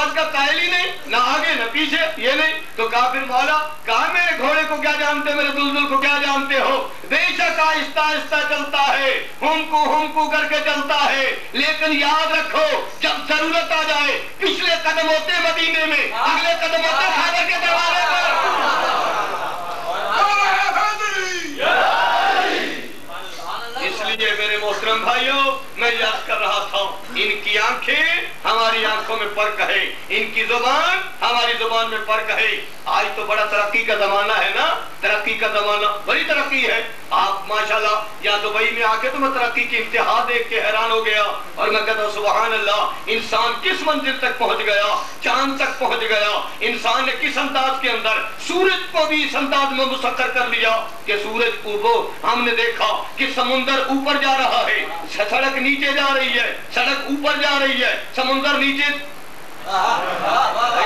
نماز کا قائل ہی نہیں، نہ آگے نہ پیچھے، یہ نہیں تو کہا پھر مولا کہا میرے گھوڑے کو کیا جانتے، میرے دلدل کو کیا جانتے ہو؟ بے شک آہستہ آہستہ چلتا ہے، ہم کو کر کے چلتا ہے، لیکن یاد رکھو جب ضرورت آ جائے پچھلے قدم ہوتے مدینے میں، اگلے قدم ہوتے کعبے کے دروازے پر۔ اس لیے میرے محترم بھائیوں میں یاد کر رہا تھا ان کی آنکھیں ہماری آنکھوں میں فرق ہے، ان کی زبان ہماری زبان میں فرق ہے۔ آج تو بڑا ترقی کا زمانہ ہے نا، ترقی کا زمانہ، بڑی ترقی ہے۔ آپ ماشاءاللہ یا دبئی میں آ کے تو میں ترقی کی انتہا دیکھ کے حیران ہو گیا، اور میں کہتا ہوں سبحان اللہ، انسان کس منزل تک پہنچ گیا، چاند تک پہنچ گیا۔ انسان نے کس انداز کے اندر سورج کو بھی اس انداز میں مسخر کر لیا کہ سورج کو ہم نے دیکھا کہ سمندر اوپر جا رہا ہے، سڑک نیچے جا رہی ہے، سڑک اوپر جا رہی ہے، سمندر نیچے۔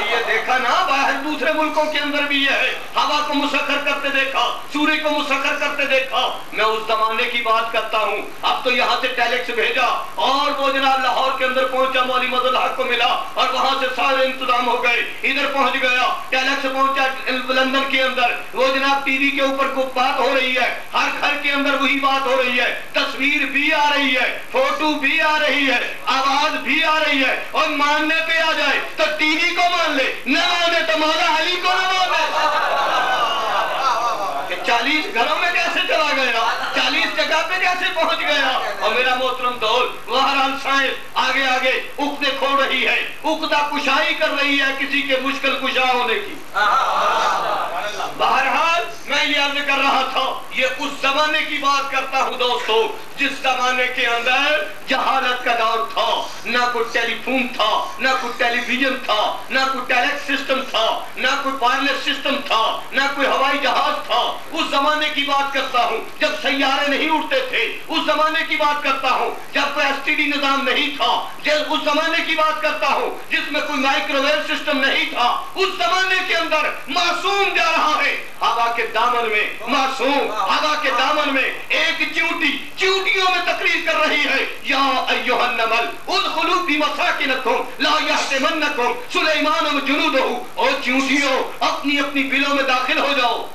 یہ دیکھا نا باہر دوسرے ملکوں کے اندر بھی یہ ہے، ہوا کو مسخر کرتے دیکھا، سورج کو مسخر کرتے دیکھا۔ میں اس زمانے کی بات کرتا ہوں، اب تو یہاں سے ٹیلیکس بھیجا اور وہ جناب لاہور کے اندر پہنچا، مولوی مظہر الحق کو ملا اور وہاں سے سارے انتظام ہو گئے، ادھر پہنچ گیا، ٹیلیکس پہنچا لندن کے اندر، وہ جناب ٹی وی کے اوپر کو بات ہو رہی ہے، ہر گھر کے اندر وہی بات ہو رہی ہے، تصویر بھی آ رہی ہے، فوٹو بھی آ رہی ہے، آواز بھی آ رہی ہے، اور ماننے پہ آ جائے تو ٹی وی کو مان لے، نہ مانے تو مولا علی کو نہ مان لے۔ 40 گھروں میں کیسے چلا گیا، 40 جگہ پہ کیسے پہنچ گیا۔ اور میرا محترم دول بہرحال سائنس آگے آگے عقدے کھول رہی ہے، عقدہ کشائی کر رہی ہے کسی کے مشکل کشا ہونے کی۔ بہرحال میں یہ عرض کر رہا تھا، یہ اس زمانے کی بات کرتا ہوں دوستو جس زمانے کے اندر جہالت کا دور تھا، نہ کوئی ٹیلی فون تھا، نہ کوئی ٹیلی ویژن تھا، نہ کوئی ٹیلیکس سسٹم تھا، نہ کوئی وائرلیس سسٹم تھا، نہ کوئی ہوائی جہاز تھا۔ اس زمانے کی بات کرتا ہوں جب سیارے نہیں اڑتے تھے، اس زمانے کی بات کرتا ہوں جب کوئی ایس ٹی ڈی نظام نہیں تھا، اس زمانے کی بات کرتا ہوں جس میں کوئی مائکرو ویو سسٹم نہیں تھا۔ اس زمانے کے اندر معصوم جا رہا ہے ہوا کے دامن میں، معصوم ہوا کے دامن میں، ایک چیونٹی چیونٹیوں میں تقریر کر رہی ہے، یا ایھا النمل ادخلوا فی مساکنکم لا یحطمنکم سلیمان وجنودہ، او چیونٹیوں اپنی اپنی بلوں میں داخل ہو جاؤ،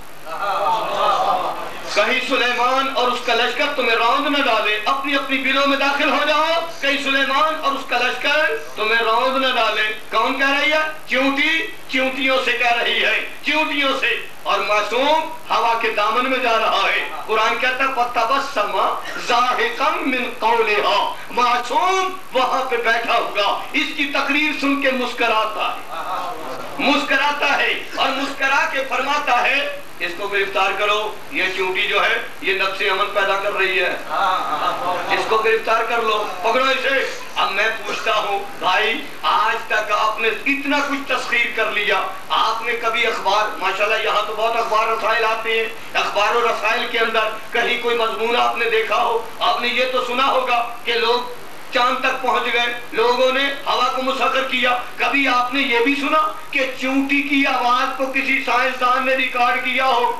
کہیں سلیمان اور اس کا لشکر تمہیں روند نہ ڈالے، اپنی اپنی بلوں میں داخل ہو جاؤ، کہیں سلیمان اور اس کا لشکر تمہیں روند نہ ڈالے۔ کون کہہ رہی ہے؟ چیونٹی چیونٹیوں سے کہہ رہی ہے، چیونٹیوں سے، اور معصوم ہوا کے دامن میں جا رہا ہے۔ قرآن کہتا ہے فَتَبَسَّمَ ضَاحِكًا مِّن قَوْلِهَا، معصوم وہاں پہ بیٹھا ہوگا، اس کی تقریر سن کے مسکراتا ہے، مسکراتا ہے، اور مسکرا کے فرماتا ہے اس کو گرفتار کرو، یہ چونٹی جو ہے یہ نقص امن پیدا کر رہی ہے، اس کو گرفتار کر لو، پکڑو اسے۔ اب میں پوچھتا ہوں بھائی، آج تک آپ نے اتنا کچھ تسخیر کر لیا، آپ نے کبھی اخبار، ماشاءاللہ یہاں تو بہت اخبار رسائل آتے ہیں، اخبار و رسائل کے اندر کہیں کوئی مضمون آپ نے دیکھا ہو، آپ نے یہ تو سنا ہوگا کہ لوگ چاند تک پہنچ گئے، لوگوں نے ہوا کو مسخر کیا۔ کبھی آپ نے یہ بھی سنا کہ چونٹی کی آواز کو کسی سائنسدان نے ریکارڈ کیا ہو؟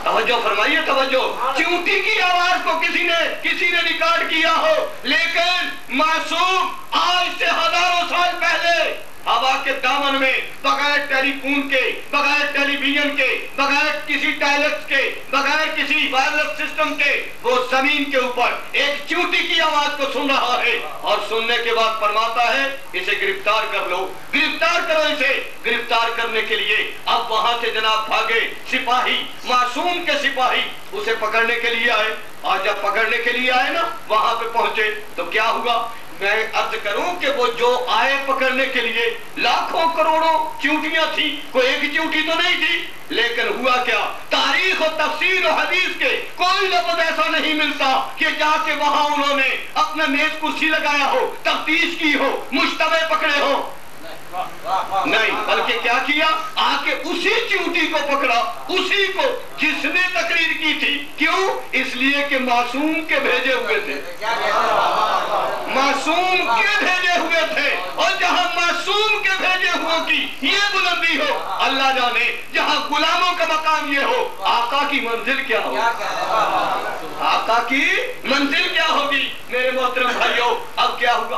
توجہ فرمائیے، توجہ، چونٹی کی آواز کو کسی نے ریکارڈ کیا ہو، لیکن معصوم آج سے ہزاروں سال پہلے ہوا کے دامن میں بغیر ٹیلی فون کے، بغیر ٹیلی ویژن کے، بغیر کسی ٹیلیکس کے، بغیر کسی وائرلیس سسٹم کے، وہ زمین کے اوپر ایک چیونٹی کی آواز کو سن رہا ہے، اور سننے کے بعد فرماتا ہے اسے گرفتار کر لو، گرفتار کرو اسے۔ گرفتار کرنے کے لیے اب وہاں سے جناب بھاگے سپاہی، معصوم کے سپاہی اسے پکڑنے کے لیے آئے، اور جب پکڑنے کے لیے آئے نا وہاں پہ پہنچے تو کیا ہوا؟ میں عرض کروں کہ وہ جو آئے پکڑنے کے لیے لاکھوں کروڑوں چیونٹیاں تھیں، کوئی ایک چیونٹی تو نہیں تھی، لیکن ہوا کیا؟ تاریخ و تفسیر و حدیث کے کوئی لفظ ایسا نہیں ملتا کہ جا کے وہاں انہوں نے اپنا میز کرسی لگایا ہو، تفتیش کی ہو، مشتبہ پکڑے ہو، نہیں، بلکہ کیا کیا؟ آ کے اسی چیونٹی کو پکڑا، اسی کو جس نے تقریر کی تھی۔ کیوں؟ اس لیے کہ معصوم کے بھیجے ہوئے تھے، معصوم کے بھیجے ہوئے تھے، اور جہاں معصوم کے بھیجے ہوئے کی یہ بلندی ہو، اللہ جانے جہاں غلاموں کا مقام یہ ہو، آقا کی منزل کیا ہو، آقا کی منزل کیا ہوگی۔ میرے محترم بھائیوں، اب کیا ہوگا؟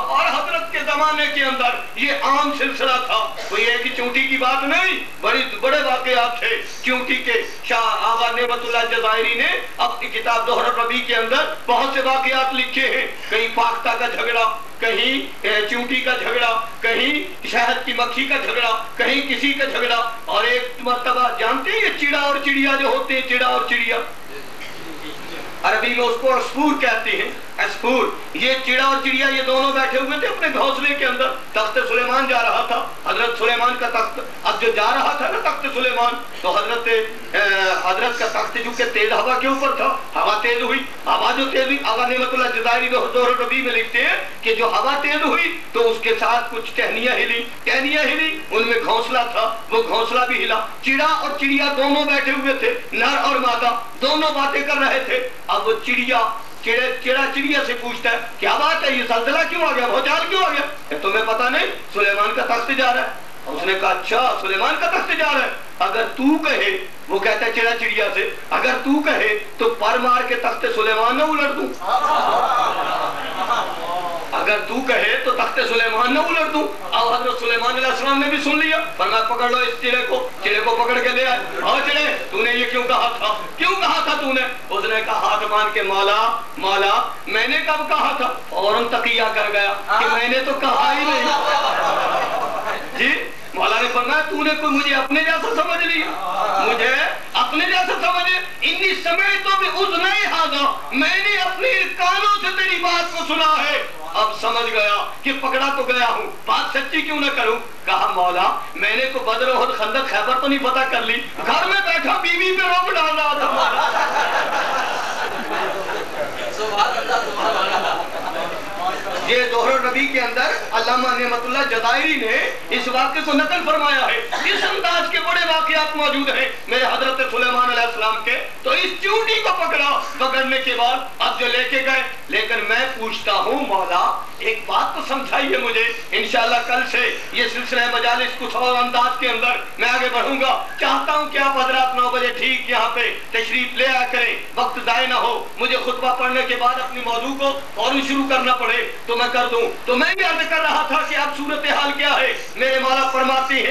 زمانے کے اندر یہ عام سلسلہ تھا، کوئی ایک چونٹی کی بات نہیں، بڑے واقعات تھے چونٹی کے۔ شاہ آغا نعمت اللہ جزائری نے اپنی کتاب دہر الربیع کے اندر بہت سے واقعات لکھے ہیں، کہیں پاختہ کا جھگڑا، کہیں چونٹی کا جھگڑا، کہیں شہد کی مکھی کا جھگڑا، کہیں کسی کا جھگڑا، اور ایک مرتبہ جانتے ہیں یہ چڑا اور چڑیا جو ہوتے ہیں، چڑا اور چڑیا عربی میں اس کو عصفور کہتے ہیں، عصفور۔ یہ چڑا اور چڑیا یہ دونوں بیٹھے ہوئے تھے اپنے گھونسلے کے اندر، تخت سلیمان جا رہا تھا، حضرت سلیمان کا تخت اب جو جا رہا تھا نا تخت سلیمان، تو حضرت کا تخت چونکہ تیز ہوا کے اوپر تھا، ہوا تیز ہوئی، ہوا جو تیز ہوئی، آغا نعمت اللہ جزائری دہر الربیع میں لکھتے ہیں کہ جو ہوا تیز ہوئی تو اس کے ساتھ کچھ ٹہنیاں ہلی، ان میں گھونسلہ تھا، وہ گھونسلہ بھی ہلا۔ چڑا اور چڑیا دونوں بیٹھے ہوئے تھے، نر اور مادہ دونوں باتیں کر رہے تھے۔ اب چڑا چڑیا سے پوچھتا ہے کیا بات ہے، یہ زلزلہ کیوں آ گیا، بھوچال کیوں آ گیا؟ تمہیں پتا نہیں سلیمان کا تخت جا رہا ہے۔ اس نے کہا اچھا سلیمان کا تخت جا رہا ہے، اگر تو کہے، وہ کہتا ہے چڑا چڑیا سے، اگر تو کہے تو پر مار کے تخت سلیمان نہ الٹ دوں، اگر تو کہے تو تخت سلیمان نہ الٹ دوں۔ اب حضرت سلیمان علیہ السلام نے بھی سن لیا، فرمایا پکڑ لو اس چڑے کو پکڑ کے لے آئے۔ ہاں چڑے تو نے یہ کیوں کہا تھا، کیوں کہا تھا تو نے؟ اس نے کہا ہاتھ مان کے مولا میں نے کب کہا تھا؟ فوراً تقیہ کر گیا کہ میں نے تو کہا ہی نہیں۔ جی مولا نے فرمایا تو نے کوئی مجھے اپنے جیسا سمجھ لیا، مجھے اپنے جیسا سمجھ، انی سمعت بأذنی ھذا، میں نے اپنے کانوں سے تیری بات کو سنا ہے، اب سمجھ گیا کہ پکڑا تو گیا ہوں، بات سچی کیوں نہ کروں؟ کہا مولا میں نے کوئی بدر احد خندق خیبر تو نہیں فتح کر لی، گھر میں بیٹھا بیوی پہ روب ڈال رہا تھا۔ یہ دہر الربیع کے اندر علامہ نعمت اللہ جزائری نے اس واقعے کو نقل فرمایا ہے، اس انداز کے بڑے واقعات موجود ہیں میرے حضرت سلیمان علیہ السلام کے۔ تو اس چونٹی کو پکڑنے کے بعد اب جو لے کے گئے، لیکن میں پوچھتا ہوں مولا ایک بات تو سمجھائیے مجھے، انشاءاللہ کل سے یہ سلسلہ مجالس کچھ اور انداز کے اندر میں آگے بڑھوں گا، چاہتا ہوں کہ آپ حضرات 9 بجے ٹھیک یہاں پہ تشریف لے آ کریں، وقت ضائع نہ ہو، مجھے خطبہ پڑھنے کے بعد اپنی موضوع کو فوراً شروع کرنا پڑے تو میں کر دوں۔ تو میں بھی عرض کر رہا تھا کہ اب صورتحال کیا ہے، میرے مولا فرماتے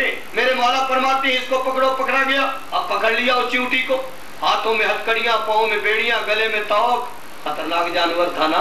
ہیں اس کو پکڑو، پکڑا گیا، اب پکڑ لیا اس چیونٹی کو، ہاتھوں میں ہتھکڑیاں، پاؤں میں بیڑیاں، گلے میں توق، خطرناک جانور تھا نا،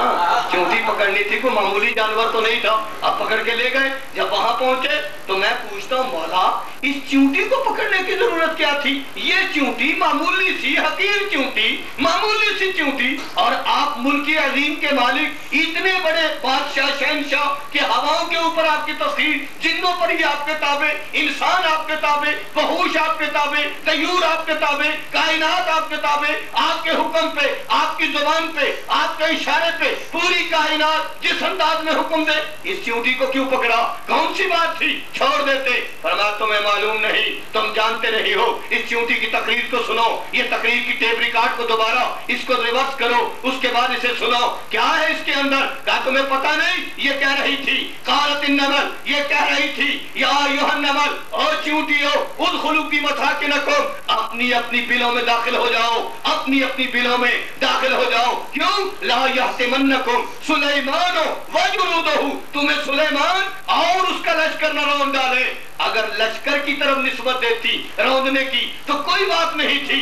چونٹی پکڑنی تھی، کوئی معمولی جانور تو نہیں تھا۔ اب پکڑ کے لے گئے، جب وہاں پہنچے تو میں پوچھتا ہوں مولا اس چونٹی کو پکڑنے کی ضرورت کیا تھی؟ یہ چونٹی معمولی سی حقیر چونٹی، معمولی سی چونٹی، اور آپ ملک عظیم کے مالک، اتنے بڑے بادشاہ شہنشاہ کہ ہواؤں کے اوپر آپ کی تسخیر، جنوں پر ہی آپ کے تابع، انسان آپ کے تابع، وحوش آپ کے تابع، طیور آپ کے تابع، کائنات آپ کے تابع، آپ کے حکم پہ، آپ کی زبان پہ، آپ کے اشارے پہ پوری کائنات جس انداز میں حکم دے، اس چونٹی کو کیوں پکڑا؟ کون سی بات تھی؟ چھوڑ دیتے۔ فرمایا تمہیں معلوم نہیں، تم جانتے نہیں ہو، اس چونٹی کی تقریر کو سنو، یہ تقریر کی ٹیپ ریکارڈ کو دوبارہ اس کو ریورس کرو، اس کے بعد اسے سنو، کیا ہے اس کے اندر؟ کہا تمہیں پتا نہیں؟ یہ کہہ رہی تھی قالت النمل، یہ کہہ رہی تھی یا ایھا النمل، او چونٹیو ادخلوا فی مساکنکم، اپنی بلوں میں داخل ہو جاؤ، اپنی بلوں میں داخل ہو جاؤ، کیوں؟ لا یحطمنکم سلیمان وجنودہ، تمہیں سلیمان اور اس کا لشکر نہ روند ڈالے۔ اگر لشکر کی طرف نسبت دیتی روندنے کی تو کوئی بات نہیں تھی۔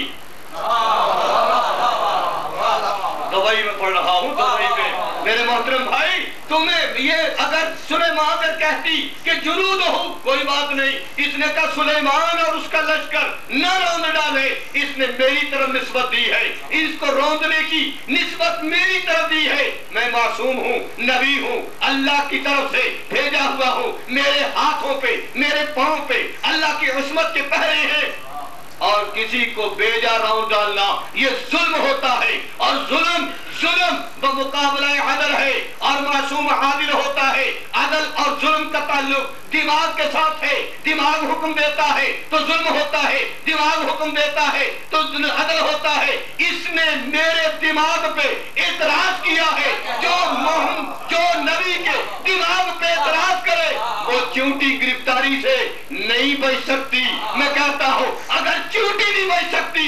دبئی میں پڑھ رہا ہوں، دبئی میں میرے محترم بھائی، تمہیں یہ اگر سلیمان اگر کہتی کہ جنود ہو کوئی بات نہیں، اس نے کہا سلیمان اور اس کا لشکر نہ روند ڈالے، اس نے میری طرف نسبت دی ہے، اس کو روندنے کی نسبت میری طرف دی ہے۔ میں معصوم ہوں، نبی ہوں، اللہ کی طرف سے بھیجا ہوا ہوں، میرے ہاتھوں پہ، میرے پاؤں پہ اللہ کی عصمت کے پہرے ہیں، اور کسی کو بیجا روند ڈالنا یہ ظلم ہوتا ہے، اور ظلم بمقابلہ عدل ہے، اور معصوم عادل ہوتا ہے۔ عدل اور ظلم کا تعلق دماغ کے ساتھ ہے، دماغ حکم دیتا ہے تو ظلم ہوتا ہے، دماغ حکم دیتا ہے تو عدل ہوتا ہے۔ اس نے میرے دماغ پہ اعتراض کیا ہے، جو نبی کے دماغ پہ اعتراض کرے وہ چونٹی گرفتاری سے نہیں بچ سکتی۔ میں کہتا ہوں اگر چونٹی نہیں بچ سکتی